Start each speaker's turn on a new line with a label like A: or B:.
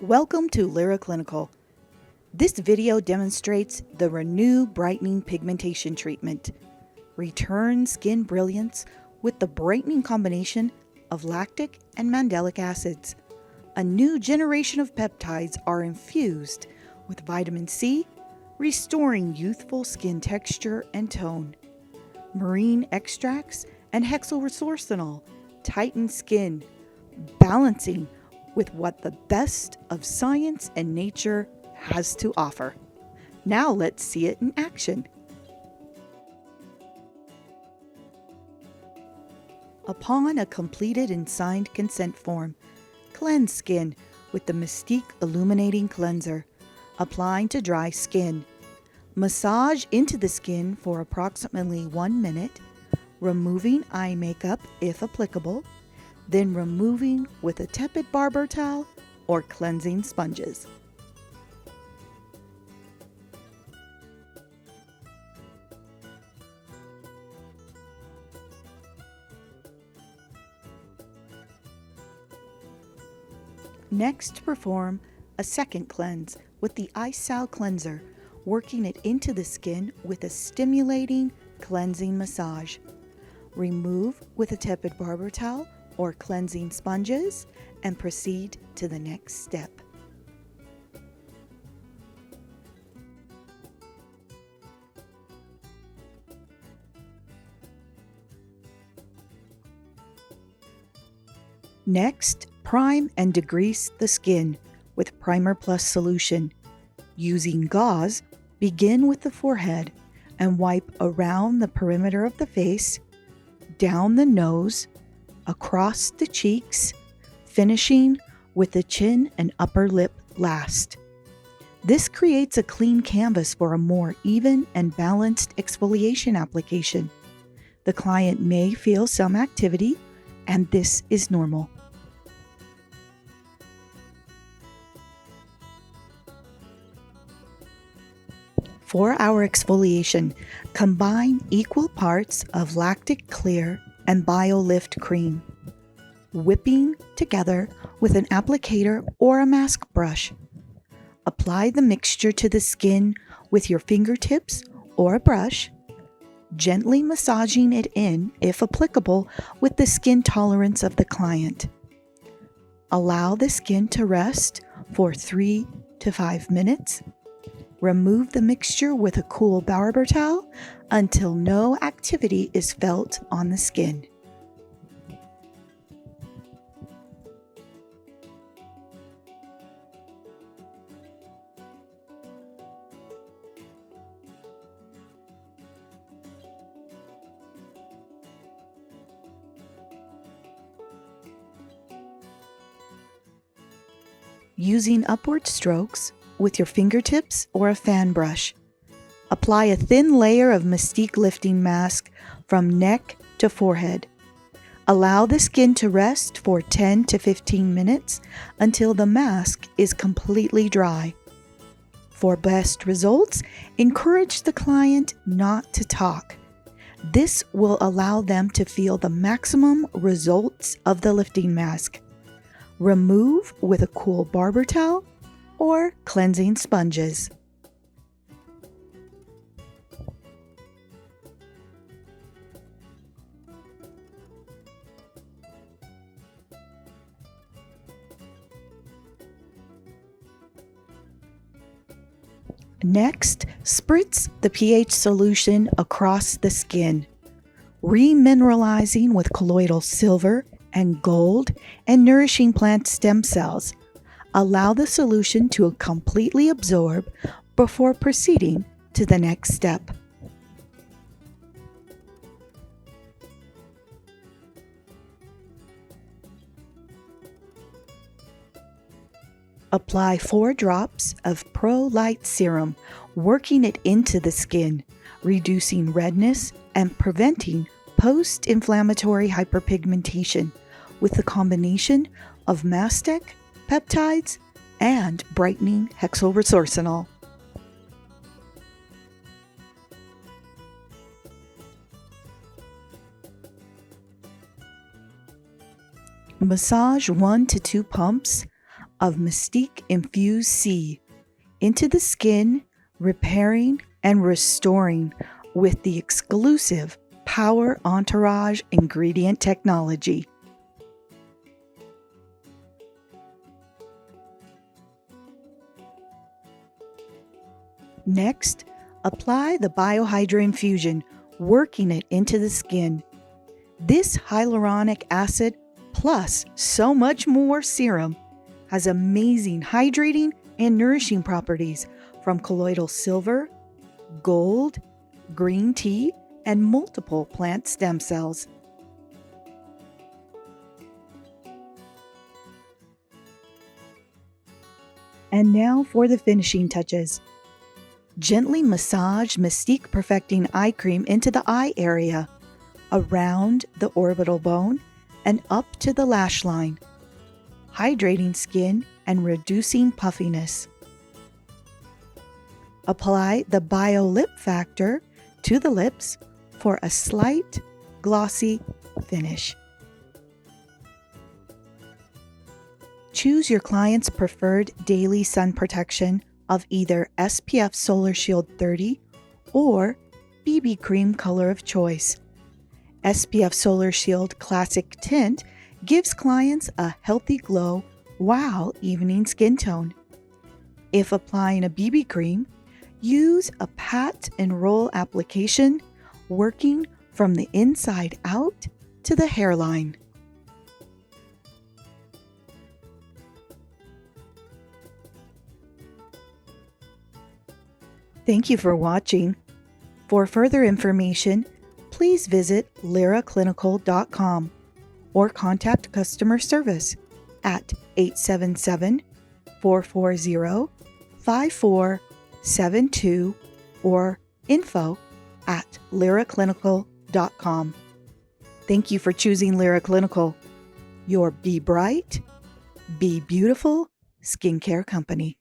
A: Welcome to Lyra Clinical. This video demonstrates the ReNEW Brightening Pigmentation Treatment. Return skin brilliance with the brightening combination of lactic and mandelic acids. A new generation of peptides are infused with vitamin C, restoring youthful skin texture and tone. Marine extracts and hexylresorcinol tighten skin, balancing with what the best of science and nature has to offer. Now let's see it in action. Upon a completed and signed consent form, cleanse skin with the MYSTIQ Illuminating Cleanser, applying to dry skin. Massage into the skin for approximately 1 minute, removing eye makeup if applicable, then removing with a tepid barber towel or cleansing sponges. Next, perform a second cleanse with the ICE Sal Cleanser, working it into the skin with a stimulating, cleansing massage. Remove with a tepid barber towel or cleansing sponges and proceed to the next step. Next, prime and degrease the skin with Primer Plus solution. Using gauze, begin with the forehead and wipe around the perimeter of the face, down the nose, across the cheeks, finishing with the chin and upper lip last. This creates a clean canvas for a more even and balanced exfoliation application. The client may feel some activity, and this is normal. For our exfoliation, combine equal parts of lactic clear and BioLift cream, whipping together with an applicator or a mask brush. Apply the mixture to the skin with your fingertips or a brush, gently massaging it in, if applicable, with the skin tolerance of the client. Allow the skin to rest for 3 to 5 minutes. Remove the mixture with a cool barber towel until no activity is felt on the skin. Using upward strokes with your fingertips or a fan brush, apply a thin layer of MYSTIQ lifting mask from neck to forehead. Allow the skin to rest for 10 to 15 minutes until the mask is completely dry. For best results, encourage the client not to talk. This will allow them to feel the maximum results of the lifting mask. Remove with a cool barber towel or cleansing sponges. Next, spritz the pH solution across the skin, remineralizing with colloidal silver and gold and nourishing plant stem cells. Allow the solution to completely absorb before proceeding to the next step. Apply 4 drops of Lite serum, working it into the skin, reducing redness and preventing post-inflammatory hyperpigmentation with the combination of Masque, peptides, and brightening hexylresorcinol. Massage 1 to 2 pumps of MYSTIQ Infused C into the skin, repairing and restoring with the exclusive Power Entourage ingredient technology. Next, apply the Hydra infusion, working it into the skin. This hyaluronic acid plus so much more serum has amazing hydrating and nourishing properties from colloidal silver, gold, green tea, and multiple plant stem cells. And now for the finishing touches. Gently massage MYSTIQ Perfecting Eye Cream into the eye area, around the orbital bone, and up to the lash line, hydrating skin and reducing puffiness. Apply the Bio Lip Factor to the lips for a slight, glossy finish. Choose your client's preferred daily sun protection of either SPF Solar Shield 30 or BB Crème color of choice. SPF Solar Shield Classic Tint gives clients a healthy glow while evening skin tone. If applying a BB cream, use a pat and roll application, working from the inside out to the hairline. Thank you for watching. For further information, please visit lyraclinical.com or contact customer service at 877-440-5472 or info@lyraclinical.com. Thank you for choosing Lyra Clinical, your Be Bright, Be Beautiful skincare company.